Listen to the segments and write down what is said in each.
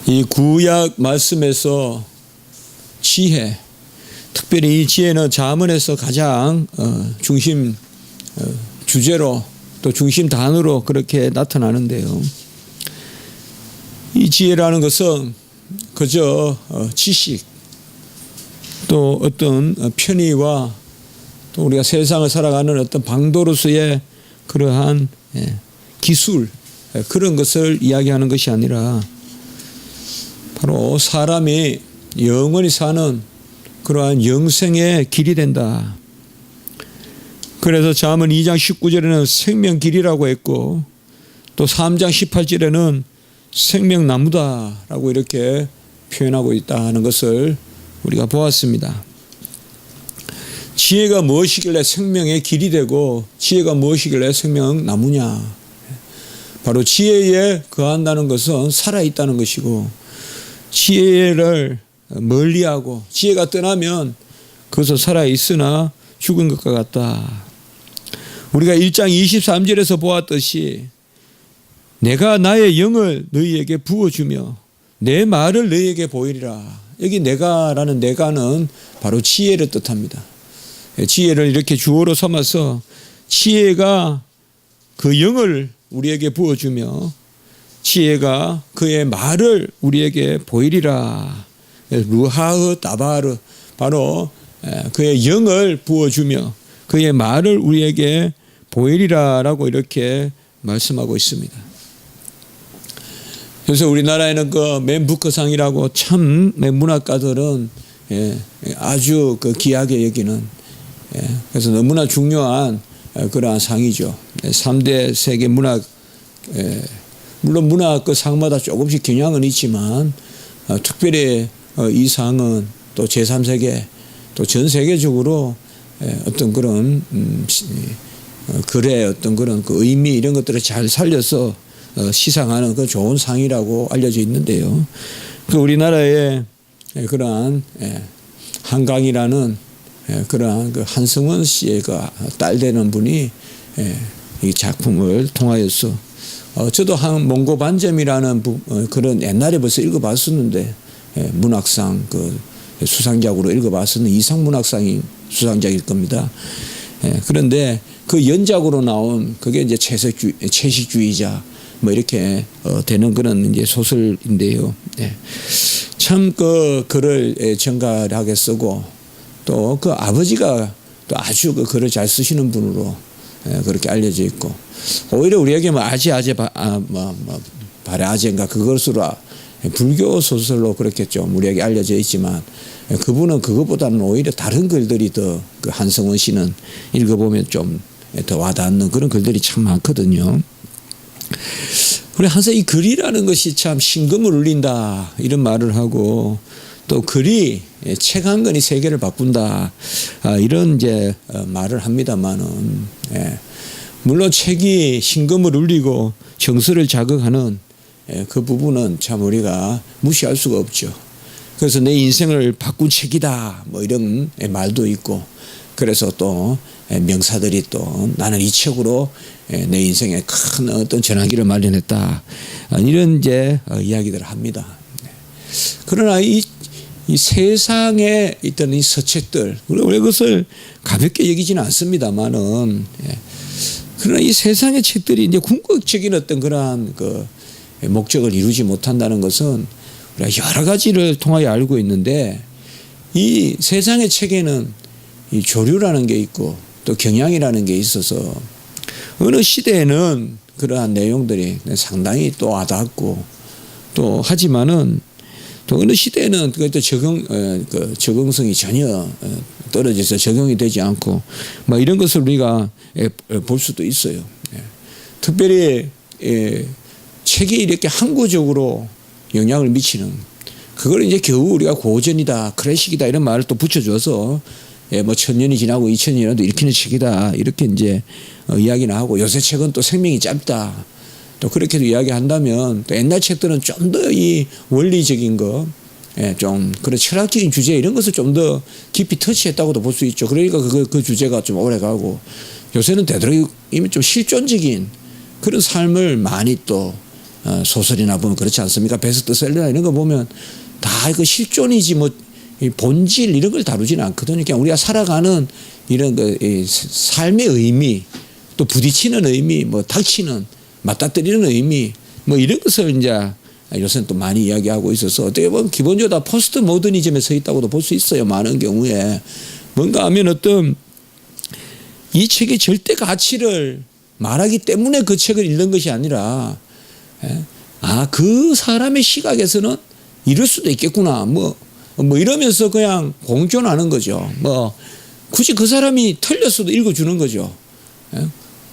이 구약 말씀에서 지혜, 특별히 이 지혜는 잠언에서 가장 중심 주제로 또 중심 단어로 그렇게 나타나는데요. 이 지혜라는 것은 그저 지식 또 어떤 편의와 또 우리가 세상을 살아가는 어떤 방도로서의 그러한 기술 그런 것을 이야기하는 것이 아니라 바로 사람이 영원히 사는 그러한 영생의 길이 된다. 그래서 잠언 2장 19절에는 생명길이라고 했고 또 3장 18절에는 생명나무다라고 이렇게 표현하고 있다는 것을 우리가 보았습니다. 지혜가 무엇이길래 생명의 길이 되고 지혜가 무엇이길래 생명나무냐. 바로 지혜에 거한다는 것은 살아있다는 것이고 지혜를 멀리하고 지혜가 떠나면 그것은 살아있으나 죽은 것과 같다. 우리가 1장 23절에서 보았듯이 내가 나의 영을 너희에게 부어주며 내 말을 너희에게 보이리라. 여기 내가라는 내가는 바로 지혜를 뜻합니다. 지혜를 이렇게 주어로 삼아서 지혜가 그 영을 우리에게 부어주며 지혜가 그의 말을 우리에게 보이리라. 루하흐 다바르 바로 그의 영을 부어주며 그의 말을 우리에게 보이리라라고 이렇게 말씀하고 있습니다. 그래서 우리나라에는 그 맨부커상이라고 참 문학가들은 아주 그 귀하게 여기는 그래서 너무나 중요한 그러한 상이죠. 3대 세계 문학 물론 문학 그 상마다 조금씩 경향은 있지만 특별히 이 상은 또 제3세계 또 전 세계적으로 어떤 그런 글의 어떤 그런 그 의미 이런 것들을 잘 살려서 시상하는 그 좋은 상이라고 알려져 있는데요. 그 우리나라의 그러한 한강이라는 그러한 그 한승원 씨의 그 딸 되는 분이 이 작품을 통하여서 저도 몽고 반점이라는 그런 옛날에 벌써 읽어봤었는데 문학상 그 수상작으로 읽어봤었는 이상 문학상이 수상작일 겁니다. 그런데 그 연작으로 나온 그게 이제 채식주의자 뭐 이렇게 되는 그런 이제 소설인데요. 참 그 글을 정갈하게 쓰고 또 그 아버지가 또 아주 그 글을 잘 쓰시는 분으로 그렇게 알려져 있고 오히려 우리에게 뭐 바라제인가 그것으로 불교 소설로 그렇게 좀 우리에게 알려져 있지만 그분은 그것보다는 오히려 다른 글들이 더 그 한성원 씨는 읽어보면 좀 더 와닿는 그런 글들이 참 많거든요. 우리 항상 이 글이라는 것이 참 심금을 울린다 이런 말을 하고 또 글이 책 한 권이 세계를 바꾼다 이런 이제 말을 합니다만은 물론 책이 심금을 울리고 정서를 자극하는 그 부분은 참 우리가 무시할 수가 없죠. 그래서 내 인생을 바꾼 책이다 뭐 이런 말도 있고 그래서 또 명사들이 또 나는 이 책으로 내 인생에 큰 어떤 전환기를 마련했다 이런 이제 이야기들을 합니다. 그러나 이 세상에 있던 이 서책들 우리가 그것을 가볍게 여기지는 않습니다만은 그러나 이 세상의 책들이 이제 궁극적인 어떤 그러한 그 목적을 이루지 못한다는 것은 우리가 여러 가지를 통하여 알고 있는데 이 세상의 책에는 이 조류라는 게 있고 또 경향이라는 게 있어서 어느 시대에는 그러한 내용들이 상당히 또 와닿고 또 하지만은 또 어느 시대에는 그것도 적응성이 전혀 떨어져서 적용이 되지 않고 뭐 이런 것을 우리가 볼 수도 있어요. 특별히 책이 이렇게 항구적으로 영향을 미치는 그걸 이제 겨우 우리가 고전이다 클래식이다 이런 말을 또 붙여줘서 뭐 1000년이 지나고 2000년이 지나도 읽히는 책이다 이렇게 이제 이야기는 하고 요새 책은 또 생명이 짧다 또 그렇게도 이야기한다면 또 옛날 책들은 좀 더 이 원리적인 거 좀 그런 철학적인 주제 이런 것을 좀 더 깊이 터치했다고도 볼 수 있죠. 그러니까 그 주제가 좀 오래 가고 요새는 되도록 이미 좀 실존적인 그런 삶을 많이 또 소설이나 보면 그렇지 않습니까? 베스트셀러나 이런 거 보면 다 그 실존이지 뭐 이 본질 이런 걸 다루지는 않거든요. 그냥 우리가 살아가는 이런 이 삶의 의미, 또 부딪히는 의미, 뭐 닥치는 맞닥뜨리는 의미, 뭐 이런 것을 이제 요새는 또 많이 이야기하고 있어서 어떻게 보면 기본적으로 다 포스트 모더니즘에 서 있다고도 볼 수 있어요. 많은 경우에 뭔가 하면 어떤 이 책의 절대 가치를 말하기 때문에 그 책을 읽는 것이 아니라 그 사람의 시각에서는 이럴 수도 있겠구나 뭐 이러면서 그냥 공존하는 거죠. 뭐 굳이 그 사람이 틀렸어도 읽어주는 거죠.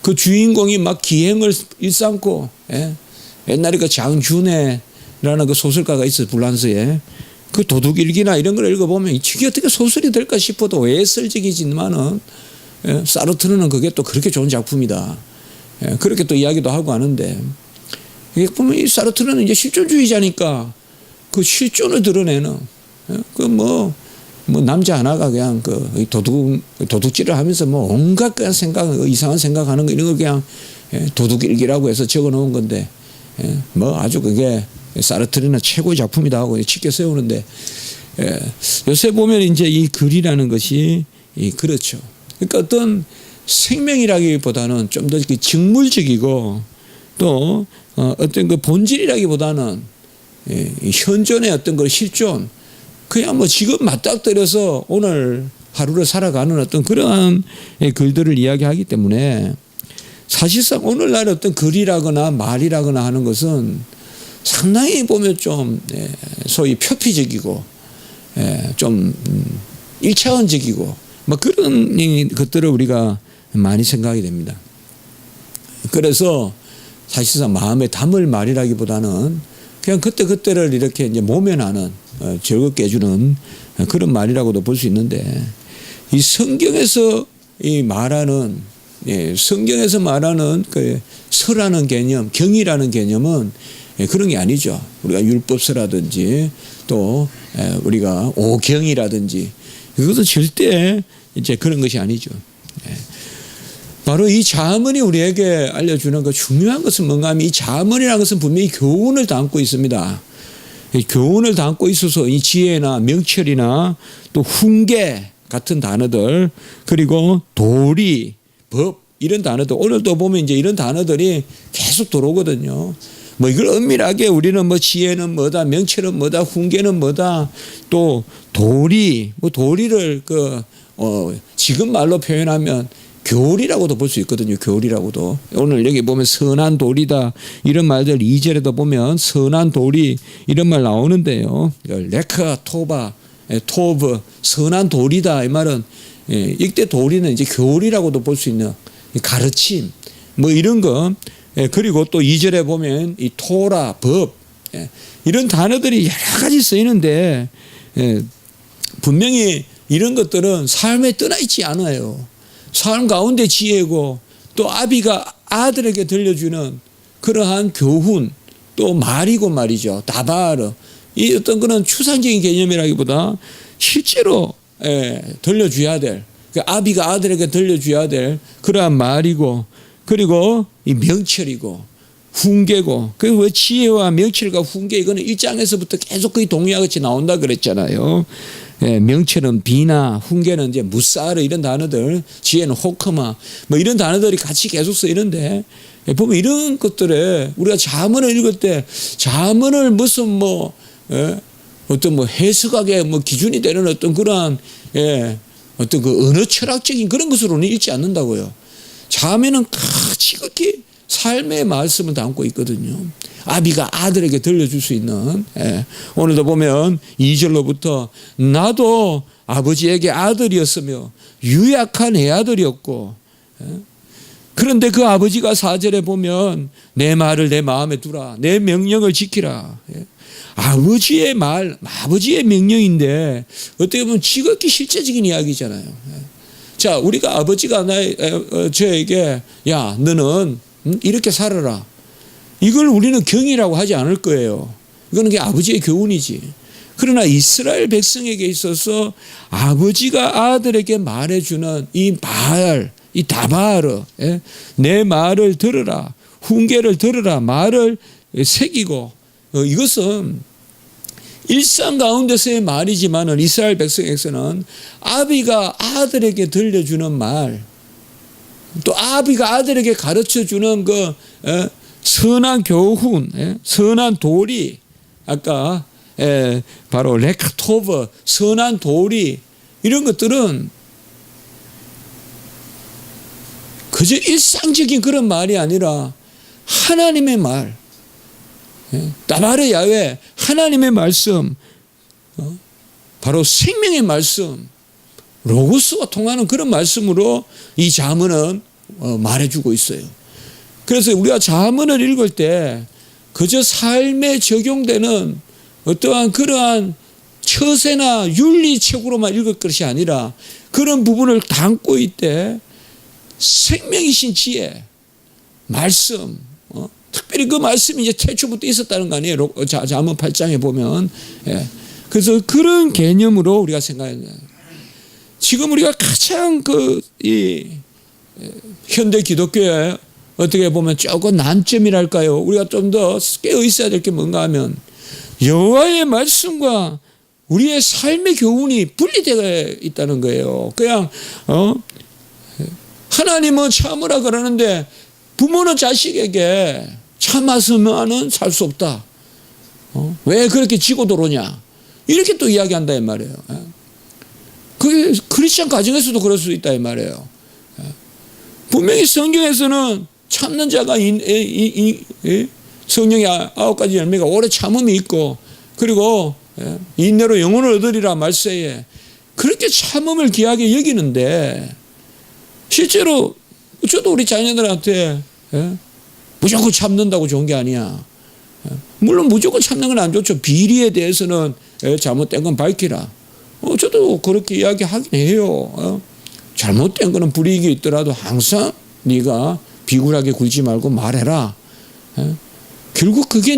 그 주인공이 막 기행을 일삼고 옛날에 그 장준애라는 그 소설가가 있어요. 불란서에. 그 도둑일기나 이런 걸 읽어보면 이 책이 어떻게 소설이 될까 싶어도 외설적이지만은 사르트르는 그게 또 그렇게 좋은 작품이다. 그렇게 또 이야기도 하고 하는데 이게 보면 이 사르트르는 이제 실존주의자니까 그 실존을 드러내는 그 뭐 남자 하나가 그냥 그 도둑질을 하면서 뭐 온갖 그냥 이상한 생각하는 거 이런 거 그냥 도둑일기라고 해서 적어 놓은 건데 뭐 아주 그게 사르트르는 최고의 작품이다 하고 치켜 세우는데 요새 보면 이제 이 글이라는 것이 그렇죠. 그러니까 어떤 생명이라기보다는 좀 더 직물적이고 또 어떤 그 본질이라기보다는 현존의 어떤 그 실존 그냥 뭐 지금 맞닥뜨려서 오늘 하루를 살아가는 어떤 그러한 글들을 이야기하기 때문에 사실상 오늘날 어떤 글이라거나 말이라거나 하는 것은 상당히 보면 좀 소위 표피적이고 좀 1차원적이고 뭐 그런 것들을 우리가 많이 생각하게 됩니다. 그래서 사실상 마음에 담을 말이라기보다는 그냥 그때그때를 이렇게 이제 모면하는 즐겁게 해주는 그런 말이라고도 볼 수 있는데 이 성경에서 성경에서 말하는 그 서라는 개념, 경이라는 개념은 그런 게 아니죠. 우리가 율법서라든지 또 우리가 오경이라든지 이것은 절대 이제 그런 것이 아니죠. 바로 이 잠언이 우리에게 알려주는 그 중요한 것은 뭔가 하면 이 잠언이라는 것은 분명히 교훈을 담고 있습니다. 교훈을 담고 있어서 이 지혜나 명철이나 또 훈계 같은 단어들 그리고 도리, 법 이런 단어들 오늘도 보면 이제 이런 단어들이 계속 들어오거든요. 뭐 이걸 엄밀하게 우리는 뭐 지혜는 뭐다, 명철은 뭐다, 훈계는 뭐다, 또 도리, 뭐 도리를 지금 말로 표현하면 교리라고도 볼 수 있거든요. 교리라고도. 오늘 여기 보면 선한 도리다 이런 말들 2절에도 보면 선한 도리 이런 말 나오는데요. 레카 토바 토브 선한 도리다 이 말은 이때 도리는 이제 교리라고도 볼 수 있는 가르침 뭐 이런 거 그리고 또 2절에 보면 이 토라 법 이런 단어들이 여러 가지 쓰이는데 분명히 이런 것들은 삶에 떠나 있지 않아요. 삶 가운데 지혜고 또 아비가 아들에게 들려주는 그러한 교훈 또 말이고 말이죠. 다바르 이 어떤 그런 추상적인 개념이라기보다 실제로 들려줘야 될 아비가 아들에게 들려줘야 될 그러한 말이고 그리고 이 명철이고 훈계고 그리고 왜 지혜와 명철과 훈계 이거는 1장에서부터 계속 거의 동의하같이 나온다 그랬잖아요. 명철은 비나 훈계는 이제 무사르 이런 단어들 지혜는 호크마 뭐 이런 단어들이 같이 계속 쓰이는데 보면 이런 것들에 우리가 잠언을 읽을 때 잠언을 무슨 뭐 어떤 뭐 해석하게 뭐 기준이 되는 어떤 그러한 어떤 그 언어 철학적인 그런 것으로는 읽지 않는다고요. 잠언은 지극히 삶의 말씀을 담고 있거든요. 아비가 아들에게 들려줄 수 있는 오늘도 보면 2절로부터 나도 아버지에게 아들이었으며 유약한 애아들이었고 그런데 그 아버지가 4절에 보면 내 말을 내 마음에 두라 내 명령을 지키라 아버지의 말 아버지의 명령인데 어떻게 보면 지극히 실제적인 이야기잖아요. 자 우리가 아버지가 저에게 야 너는 이렇게 살아라 이걸 우리는 경이라고 하지 않을 거예요. 이거는 게 아버지의 교훈이지. 그러나 이스라엘 백성에게 있어서 아버지가 아들에게 말해주는 이 말, 이 다바르, 내 말을 들으라, 훈계를 들으라, 말을 새기고 이것은 일상 가운데서의 말이지만은 이스라엘 백성에게서는 아비가 아들에게 들려주는 말, 또 아비가 아들에게 가르쳐주는 그 선한 교훈, 선한 도리, 아까 바로 레카토브, 선한 도리, 이런 것들은 그저 일상적인 그런 말이 아니라 하나님의 말, 다바르 야훼, 하나님의 말씀, 바로 생명의 말씀, 로고스와 통하는 그런 말씀으로 이 잠언은 말해주고 있어요. 그래서 우리가 잠언을 읽을 때 그저 삶에 적용되는 어떠한 그러한 처세나 윤리책으로만 읽을 것이 아니라 그런 부분을 담고 있대 생명이신 지혜, 말씀, 특별히 그 말씀이 이제 태초부터 있었다는 거 아니에요. 잠언 8장에 보면. 그래서 그런 개념으로 우리가 생각해야 돼요. 지금 우리가 가장 이 현대 기독교에 어떻게 보면 조금 난점이랄까요. 우리가 좀 더 깨어 있어야 될 게 뭔가 하면 여호와의 말씀과 우리의 삶의 교훈이 분리되어 있다는 거예요. 그냥 하나님은 참으라 그러는데 부모는 자식에게 참았으면은 살 수 없다. 왜 그렇게 지고 들어오냐? 이렇게 또 이야기한다 이 말이에요. 그게 크리스천 가정에서도 그럴 수 있다 이 말이에요. 분명히 성경에서는 참는 자가 성령의 9가지 열매가 오래 참음이 있고 그리고 인내로 영혼을 얻으리라 말세에 그렇게 참음을 귀하게 여기는데 실제로 저도 우리 자녀들한테 무조건 참는다고 좋은 게 아니야. 물론 무조건 참는 건 안 좋죠. 비리에 대해서는 잘못된 건 밝히라. 저도 그렇게 이야기하긴 해요. 잘못된 거는 불이익이 있더라도 항상 네가 비굴하게 굴지 말고 말해라. 결국 그게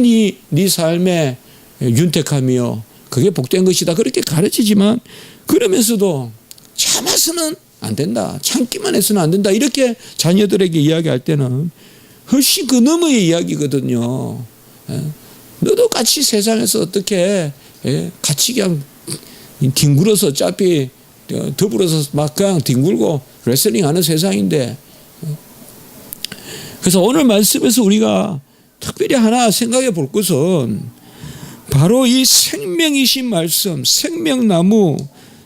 네 삶의 윤택함이요. 그게 복된 것이다. 그렇게 가르치지만 그러면서도 참아서는 안 된다. 참기만 해서는 안 된다. 이렇게 자녀들에게 이야기할 때는 훨씬 그 너머의 이야기거든요. 너도 같이 세상에서 어떻게 같이 그냥 뒹굴어서 어차피 더불어서 막 그냥 뒹굴고 레슬링 하는 세상인데 그래서 오늘 말씀에서 우리가 특별히 하나 생각해 볼 것은 바로 이 생명이신 말씀, 생명나무,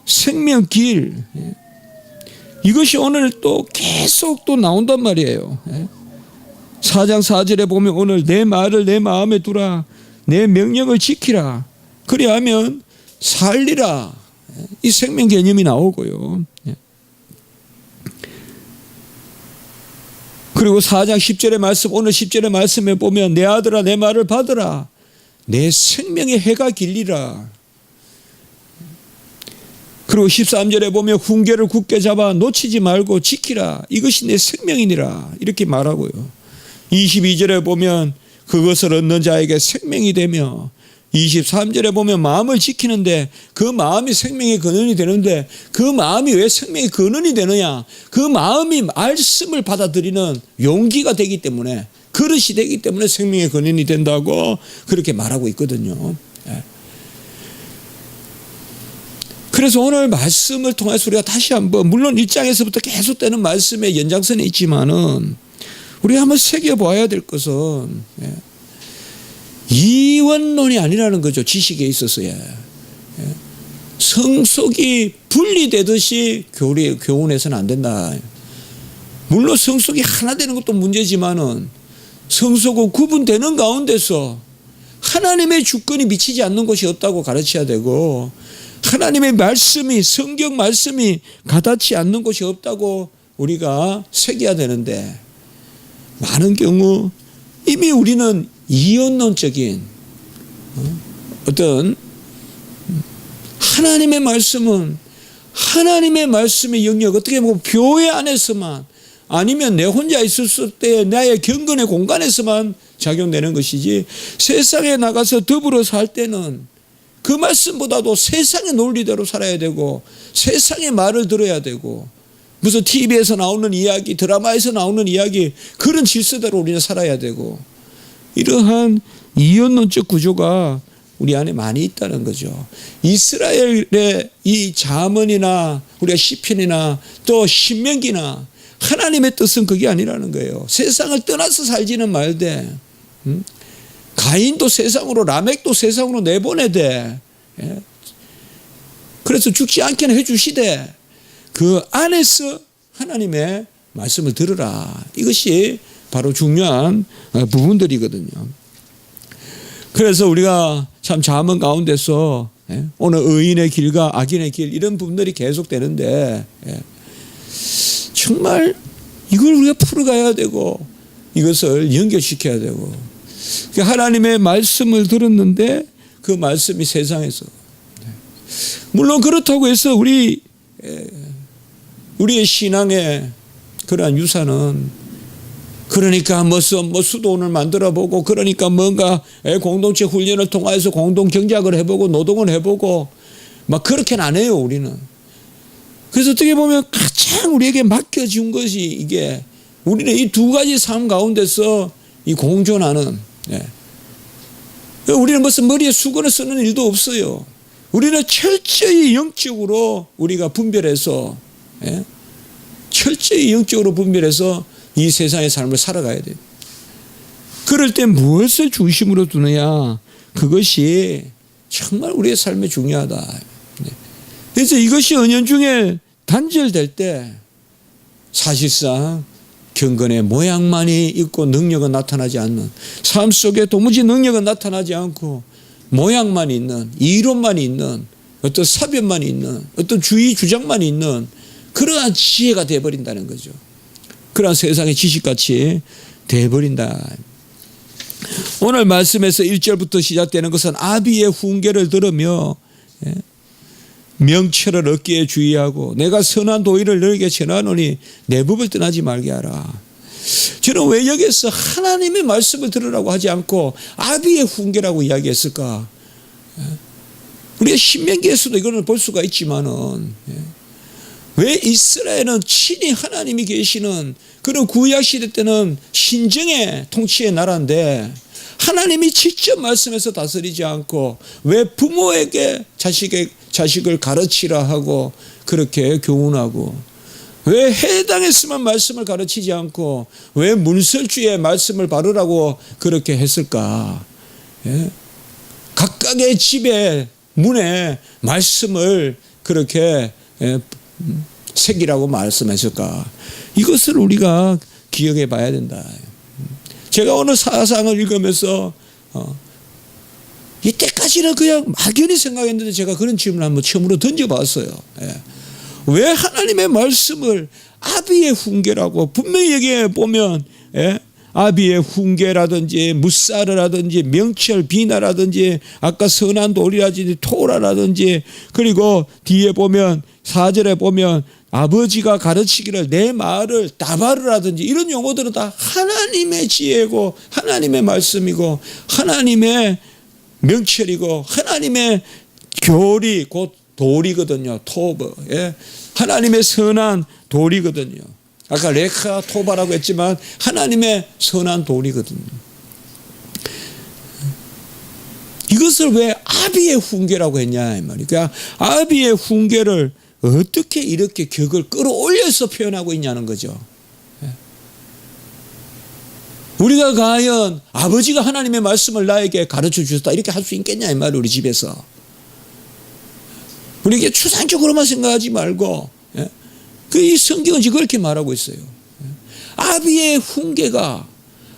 생명길 이것이 오늘 또 계속 또 나온단 말이에요. 4장 4절에 보면 오늘 내 말을 내 마음에 두라 내 명령을 지키라 그리하면 살리라 이 생명 개념이 나오고요. 그리고 4장 10절의 말씀 오늘 10절의 말씀에 보면 내 아들아 내 말을 받으라 내 생명의 해가 길리라. 그리고 13절에 보면 훈계를 굳게 잡아 놓치지 말고 지키라 이것이 내 생명이니라 이렇게 말하고요. 22절에 보면 그것을 얻는 자에게 생명이 되며 23절에 보면 마음을 지키는데 그 마음이 생명의 근원이 되는데 그 마음이 왜 생명의 근원이 되느냐? 그 마음이 말씀을 받아들이는 용기가 되기 때문에 그릇이 되기 때문에 생명의 근원이 된다고 그렇게 말하고 있거든요. 그래서 오늘 말씀을 통해서 우리가 다시 한번 물론 1장에서부터 계속되는 말씀의 연장선에 있지만은 우리가 한번 새겨봐야 될 것은 이원론이 아니라는 거죠. 지식에 있어서야. 성속이 분리되듯이 교훈해서는 안 된다. 물론 성속이 하나 되는 것도 문제지만은 성속은 구분되는 가운데서 하나님의 주권이 미치지 않는 것이 없다고 가르쳐야 되고 하나님의 말씀이 성경 말씀이 가닿지 않는 것이 없다고 우리가 새겨야 되는데 많은 경우 이미 우리는 이원론적인 어떤 하나님의 말씀은 하나님의 말씀의 영역 어떻게 보면 교회 안에서만 아니면 내 혼자 있을 때 나의 경건의 공간에서만 작용되는 것이지 세상에 나가서 더불어 살 때는 그 말씀보다도 세상의 논리대로 살아야 되고 세상의 말을 들어야 되고 무슨 TV에서 나오는 이야기 드라마에서 나오는 이야기 그런 질서대로 우리는 살아야 되고 이러한 이원론적 구조가 우리 안에 많이 있다는 거죠. 이스라엘의 이 잠언이나 우리가 시편이나 또 신명기나 하나님의 뜻은 그게 아니라는 거예요. 세상을 떠나서 살지는 말되, 가인도 세상으로, 라멕도 세상으로 내보내되, 그래서 죽지 않게는 해주시되 그 안에서 하나님의 말씀을 들으라. 이것이 바로 중요한 부분들이거든요. 그래서 우리가 참 잠언 가운데서 오늘 의인의 길과 악인의 길 이런 부분들이 계속되는데 정말 이걸 우리가 풀어가야 되고 이것을 연결시켜야 되고, 하나님의 말씀을 들었는데 그 말씀이 세상에서, 물론 그렇다고 해서 우리의 신앙의 그러한 유산은, 그러니까 뭐 수도원을 만들어 보고, 그러니까 뭔가 공동체 훈련을 통해서 공동 경작을 해보고 노동을 해보고 막 그렇게는 안 해요, 우리는. 그래서 어떻게 보면 가장 우리에게 맡겨준 것이 이게, 우리는 이 두 가지 삶 가운데서 이 공존하는, 우리는 무슨 머리에 수건을 쓰는 일도 없어요. 우리는 철저히 영적으로 우리가 분별해서, 철저히 영적으로 분별해서 이 세상의 삶을 살아가야 돼요. 그럴 때 무엇을 중심으로 두느냐, 그것이 정말 우리의 삶에 중요하다. 그래서 이것이 은연중에 단절될 때 사실상 경건의 모양만이 있고 능력은 나타나지 않는, 삶 속에 도무지 능력은 나타나지 않고 모양만 있는, 이론만 있는, 어떤 사변만 있는, 어떤 주의 주장만 있는 그러한 지혜가 되어버린다는 거죠. 그러한 세상의 지식같이 되어버린다. 오늘 말씀에서 1절부터 시작되는 것은 아비의 훈계를 들으며 명철을 얻기에 주의하고 내가 선한 도의를 너에게 전하노니 내 법을 떠나지 말게 하라. 저는 왜 여기서 하나님의 말씀을 들으라고 하지 않고 아비의 훈계라고 이야기했을까? 우리가 신명기에서도 이거는 볼 수가 있지만은, 왜 이스라엘은 친히 하나님이 계시는 그런 구약시대 때는 신정의 통치의 나라인데 하나님이 직접 말씀해서 다스리지 않고 왜 부모에게 자식을 가르치라 하고 그렇게 교훈하고, 왜 해당했으면 말씀을 가르치지 않고 왜 문설주의 말씀을 바르라고 그렇게 했을까? 각각의 집에 문에 말씀을 그렇게 새기라고 말씀했을까? 이것을 우리가 기억해 봐야 된다. 제가 오늘 사상을 읽으면서 이때까지는 그냥 막연히 생각했는데 제가 그런 질문을 한번 처음으로 던져봤어요. 왜 하나님의 말씀을 아비의 훈계라고 분명히 얘기해 보면, 아비의 훈계라든지 무사르라든지 명철 비나라든지 아까 선한 도리라든지 토라라든지, 그리고 뒤에 보면 4절에 보면 아버지가 가르치기를 내 말을 다바르라든지 이런 용어들은 다 하나님의 지혜고 하나님의 말씀이고 하나님의 명철이고 하나님의 교리 곧 도리거든요. 토브, 하나님의 선한 도리거든요. 아까 레카 토바라고 했지만 하나님의 선한 도리거든요. 이것을 왜 아비의 훈계라고 했냐 이 말이에요. 그러니까 아비의 훈계를 어떻게 이렇게 격을 끌어올려서 표현하고 있냐는 거죠. 우리가 과연 아버지가 하나님의 말씀을 나에게 가르쳐 주셨다 이렇게 할 수 있겠냐 이 말이에요. 우리 집에서 우리에게 추상적으로만 생각하지 말고, 이 성경은 지금 그렇게 말하고 있어요. 아비의 훈계가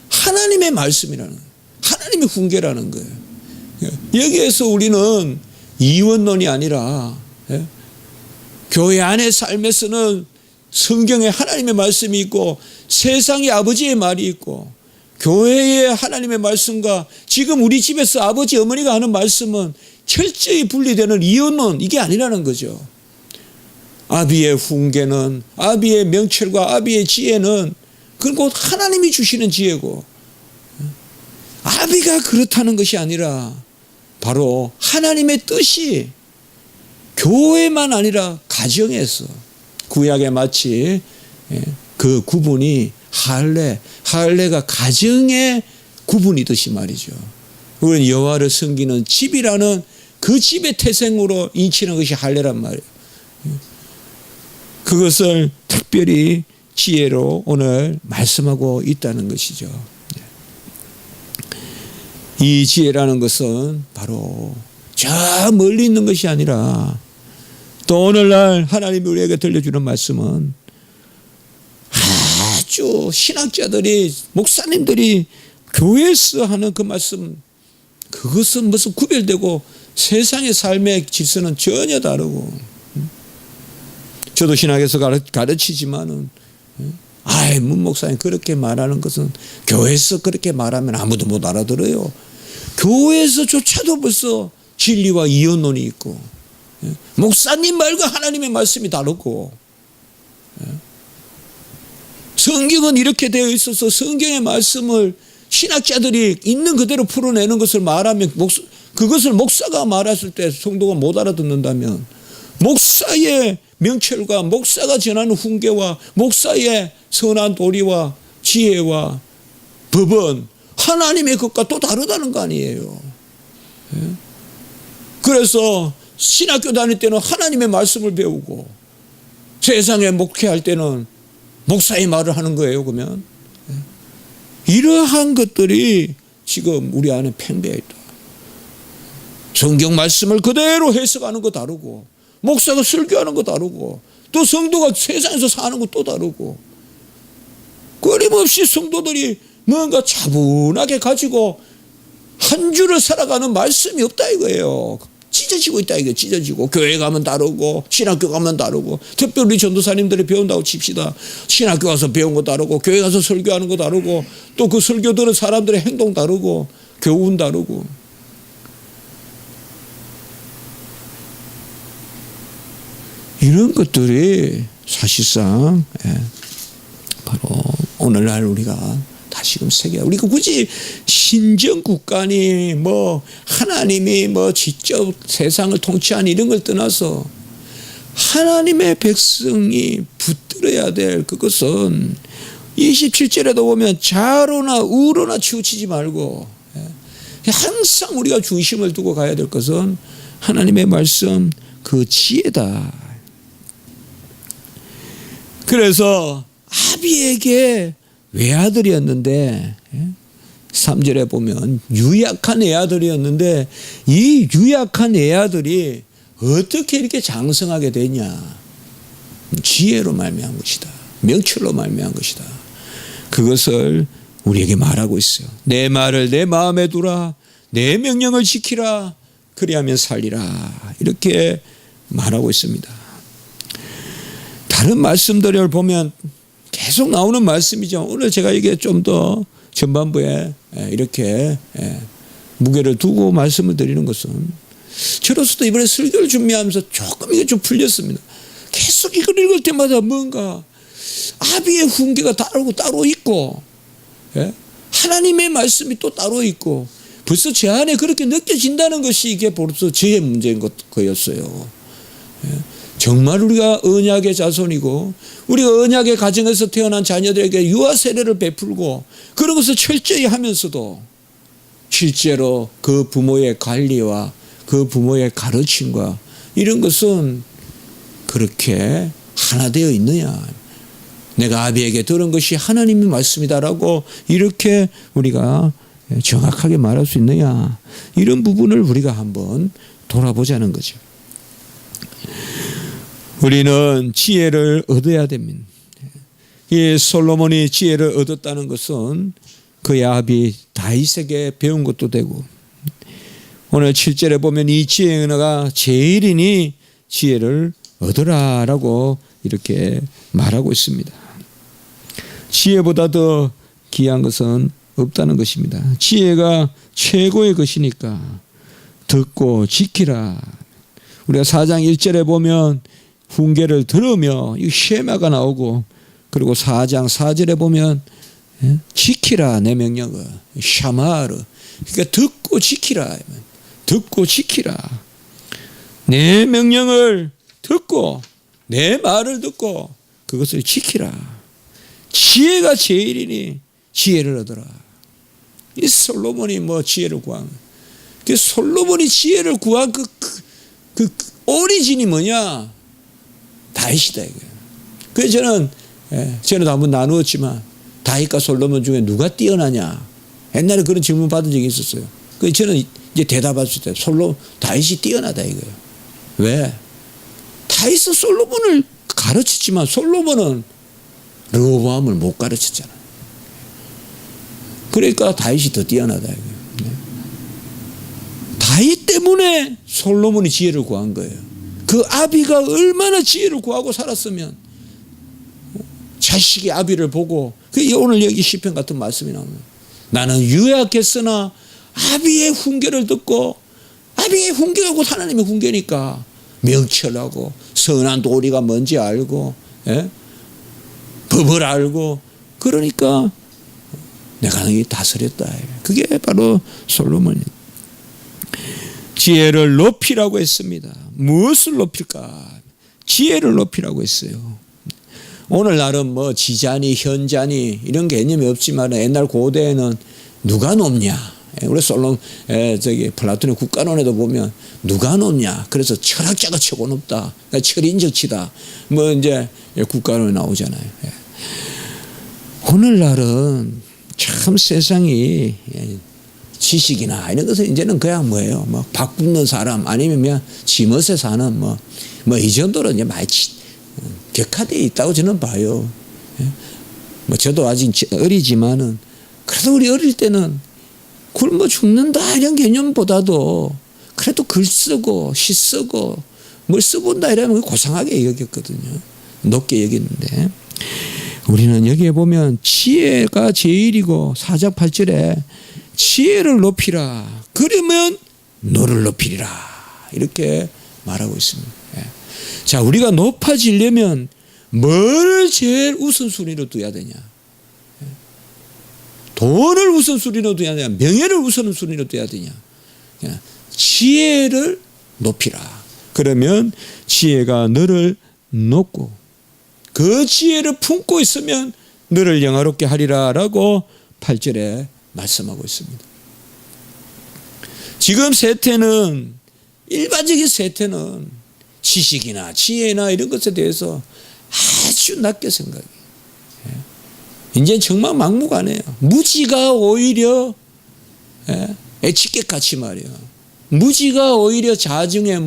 하나님의 말씀이라는 거예요. 하나님의 훈계라는 거예요. 여기에서 우리는 이원론이 아니라, 교회 안의 삶에서는 성경에 하나님의 말씀이 있고 세상에 아버지의 말이 있고 교회의 하나님의 말씀과 지금 우리 집에서 아버지 어머니가 하는 말씀은 철저히 분리되는 이원론, 이게 아니라는 거죠. 아비의 훈계는, 아비의 명철과 아비의 지혜는 그건 곧 하나님이 주시는 지혜고, 아비가 그렇다는 것이 아니라 바로 하나님의 뜻이 교회만 아니라 가정에서, 구약에 마치 그 구분이 할례가 가정의 구분이듯이 말이죠. 우리는 여호와를 섬기는 집이라는 그 집의 태생으로 인치는 것이 할례란 말이에요. 그것을 특별히 지혜로 오늘 말씀하고 있다는 것이죠. 이 지혜라는 것은 바로 저 멀리 있는 것이 아니라 또 오늘날 하나님이 우리에게 들려주는 말씀은 아주 신학자들이 목사님들이 교회에서 하는 그 말씀, 그것은 무슨 구별되고 세상의 삶의 질서는 전혀 다르고, 저도 신학에서 가르치지만은 문 목사님 그렇게 말하는 것은 교회에서 그렇게 말하면 아무도 못 알아들어요. 교회에서조차도 벌써 진리와 이언론이 있고, 목사님 말과 하나님의 말씀이 다르고, 성경은 이렇게 되어 있어서 성경의 말씀을 신학자들이 있는 그대로 풀어내는 것을 말하면 그것을 목사가 말했을 때 성도가 못 알아듣는다면 목사의 명철과 목사가 전하는 훈계와 목사의 선한 도리와 지혜와 법은 하나님의 것과 또 다르다는 거 아니에요. 그래서 신학교 다닐 때는 하나님의 말씀을 배우고 세상에 목회할 때는 목사의 말을 하는 거예요. 그러면 이러한 것들이 지금 우리 안에 팽배해 있다. 성경 말씀을 그대로 해석하는 거 다르고, 목사가 설교하는 거 다르고, 또 성도가 세상에서 사는 거 또 다르고, 끊임없이 성도들이 뭔가 차분하게 가지고 한 줄을 살아가는 말씀이 없다 이거예요. 찢어지고 있다 이거예요. 찢어지고. 교회 가면 다르고 신학교 가면 다르고, 특별히 우리 전도사님들이 배운다고 칩시다. 신학교 가서 배운 거 다르고 교회 가서 설교하는 거 다르고, 또 그 설교 들은 사람들의 행동 다르고 교훈 다르고. 이런 것들이 사실상 바로 오늘날 우리가 다시금 세계가, 우리가 굳이 신정국가니 뭐 하나님이 뭐 직접 세상을 통치하는 이런 걸 떠나서 하나님의 백성이 붙들어야 될 그것은 27절에도 보면 좌로나 우로나 치우치지 말고 항상 우리가 중심을 두고 가야 될 것은 하나님의 말씀, 그 지혜다. 그래서 아비에게 외아들이었는데 3절에 보면 유약한 애아들이었는데 이 유약한 애아들이 어떻게 이렇게 장성하게 되냐? 지혜로 말미암은 것이다. 명철로 말미암은 것이다. 그것을 우리에게 말하고 있어요. 내 말을 내 마음에 두라. 내 명령을 지키라. 그리하면 살리라. 이렇게 말하고 있습니다. 다른 말씀들을 보면 계속 나오는 말씀이죠. 오늘 제가 이게 좀 더 전반부에 이렇게 무게를 두고 말씀을 드리는 것은, 저로서도 이번에 설교를 준비하면서 조금 이게 좀 풀렸습니다. 계속 이걸 읽을 때마다 뭔가 아비의 훈계가 따로 있고, 하나님의 말씀이 또 따로 있고, 벌써 제 안에 그렇게 느껴진다는 것이 이게 벌써 저의 문제인 거였어요. 정말 우리가 언약의 자손이고 우리가 언약의 가정에서 태어난 자녀들에게 유아 세례를 베풀고 그런 것을 철저히 하면서도 실제로 그 부모의 관리와 그 부모의 가르침과 이런 것은 그렇게 하나 되어 있느냐. 내가 아비에게 들은 것이 하나님의 말씀이다라고 이렇게 우리가 정확하게 말할 수 있느냐. 이런 부분을 우리가 한번 돌아보자는 거죠. 우리는 지혜를 얻어야 됩니다. 이 솔로몬이 지혜를 얻었다는 것은 그의 아비 다윗에게 배운 것도 되고, 오늘 7절에 보면 이 지혜의 은혜가 제일이니 지혜를 얻으라라고 이렇게 말하고 있습니다. 지혜보다 더 귀한 것은 없다는 것입니다. 지혜가 최고의 것이니까 듣고 지키라. 우리가 4장 1절에 보면 훈계를 들으며 이 쉐마가 나오고, 그리고 4장 4절에 보면 지키라 내 명령을 샤마르. 그러니까 듣고 지키라. 듣고 지키라. 내 명령을 듣고 내 말을 듣고 그것을 지키라. 지혜가 제일이니 지혜를 얻어라. 이 솔로몬이 뭐 지혜를 구한 그 솔로몬이 지혜를 구한 그 오리진이 뭐냐? 다윗이다 이거예요. 그래서 저는 전에도 한번 나누었지만 다윗과 솔로몬 중에 누가 뛰어나냐? 옛날에 그런 질문 받은 적이 있었어요. 그래서 저는 이제 대답할 수 있어요. 다윗이 뛰어나다 이거예요. 왜? 다윗은 솔로몬을 가르쳤지만 솔로몬은 르호보암을 못 가르쳤잖아요. 그러니까 다윗이 더 뛰어나다 이거예요. 다윗 때문에 솔로몬이 지혜를 구한 거예요. 그 아비가 얼마나 지혜를 구하고 살았으면 자식이 아비를 보고 오늘 여기 시편 같은 말씀이 나옵니다. 나는 유약했으나 아비의 훈계를 듣고 아비의 훈계가 곧 하나님의 훈계니까 명철하고 선한 도리가 뭔지 알고 법을 알고 그러니까 내가 너희 다스렸다. 그게 바로 솔로몬이 지혜를 높이라고 했습니다. 무엇을 높일까? 지혜를 높이라고 했어요. 오늘날은 뭐 지자니 현자니 이런 개념이 없지만 옛날 고대에는 누가 높냐? 우리 플라톤의 국가론에도 보면 누가 높냐? 그래서 철학자가 최고 높다. 철인적치다. 뭐 이제 국가론에 나오잖아요. 오늘날은 참 세상이 지식이나 이런 것은 이제는 그냥 뭐예요? 뭐 바꾸는 사람 아니면 그냥 지멋에 사는 뭐 이 정도로 이제 많이 격화되어 있다고 저는 봐요. 뭐 저도 아직 어리지만은 그래도 우리 어릴 때는 굶어 죽는다 이런 개념보다도 그래도 글 쓰고 시 쓰고 뭘 써본다 이러면 고상하게 여겼거든요. 높게 여겼는데 우리는 여기에 보면 지혜가 제일이고 4장 8절에 지혜를 높이라 그러면 너를 높이리라 이렇게 말하고 있습니다. 자, 우리가 높아지려면 뭘 제일 우선순위로 둬야 되냐? 돈을 우선순위로 둬야 되냐? 명예를 우선순위로 둬야 되냐? 지혜를 높이라. 그러면 지혜가 너를 높고 그 지혜를 품고 있으면 너를 영화롭게 하리라라고 8절에 말씀하고 있습니다. 지금 세태는 일반적인 세태는 지식이나 지혜나 이런 것에 대해서 아주 낮게 생각해요. 이제 정말 막무가내요. 무지가 오히려 애치객같이 말이에요. 무지가 오히려 자중에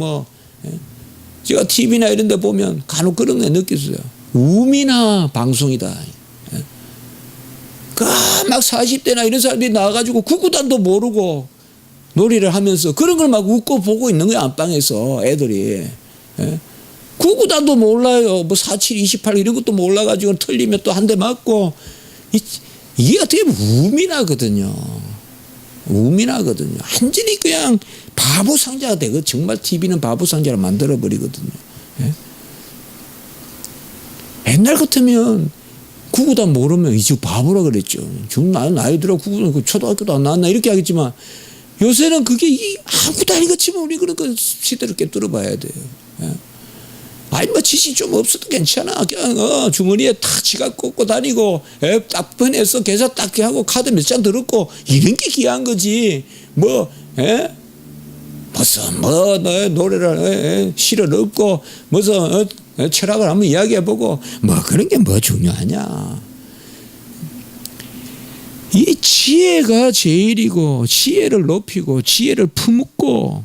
제가 TV나 이런 데 보면 간혹 그런 게 느껴져요. 우미나 방송이다. 막 40대나 이런 사람들이 나와가지고 구구단도 모르고 놀이를 하면서 그런 걸 막 웃고 보고 있는 거야. 안방에서 애들이. 구구단도 몰라요. 뭐 47, 28 이런 것도 몰라가지고 틀리면 또 한 대 맞고. 이게 어떻게 보면 우민하거든요. 우민하거든요. 완전히 그냥 바보 상자가 되고 정말 TV는 바보 상자를 만들어버리거든요. 옛날 같으면 구구단 모르면 이제 바보라 그랬죠. 지금 나이들아 구구단 초등학교도 안 나왔나 이렇게 하겠지만 요새는 그게 아무것도 아닌 것처럼 우리 그런 거 시대를 깨뚫어 봐야 돼요. 아니 뭐 지식 좀 없어도 괜찮아. 그냥 주머니에 탁 지갑 꽂고 다니고 딱 보내서 계산 딱 하고 카드 몇 장 들었고 이런 게 귀한 거지. 무슨 노래를 시를 읽고 무슨 철학을 한번 이야기해보고 그런 게 뭐 중요하냐. 이 지혜가 제일이고 지혜를 높이고 지혜를 품고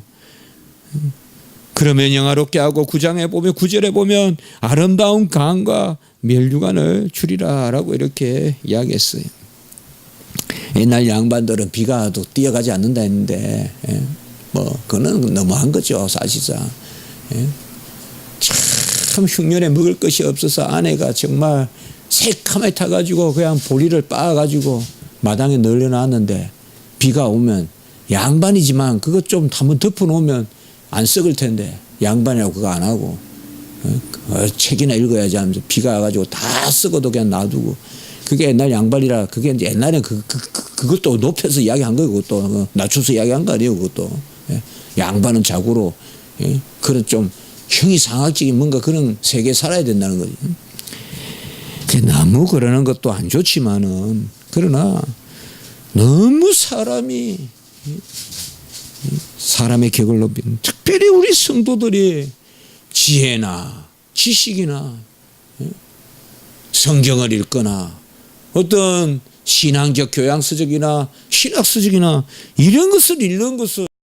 그러면 영화롭게 하고 9장에 보면 9절에 보면 아름다운 강과 멸류관을 주리라라고 이렇게 이야기했어요. 옛날 양반들은 비가 와도 뛰어가지 않는다 했는데 그거는 너무한 거죠. 사실상 참 흉년에 먹을 것이 없어서 아내가 정말 새카맣게 타가지고 그냥 보리를 빻아가지고 마당에 널려놨는데 비가 오면 양반이지만 그것 좀 한번 덮어놓으면 안 썩을 텐데 양반이라고 그거 안 하고 책이나 읽어야지 하면서 비가 와가지고 다 썩어도 그냥 놔두고 그게 옛날 양반이라 그게 이제 옛날에 그것도 높여서 이야기한 거예요. 그것도 낮춰서 이야기한 거 아니에요. 그것도 양반은 자고로 그런 좀 형이상학적인 뭔가 그런 세계에 살아야 된다는 거지. 너무 그러는 것도 안 좋지만은 그러나 너무 사람의 격을 높이는, 특별히 우리 성도들이 지혜나 지식이나 성경을 읽거나 어떤 신앙적 교양서적이나 신학서적이나 이런 것을 읽는 것을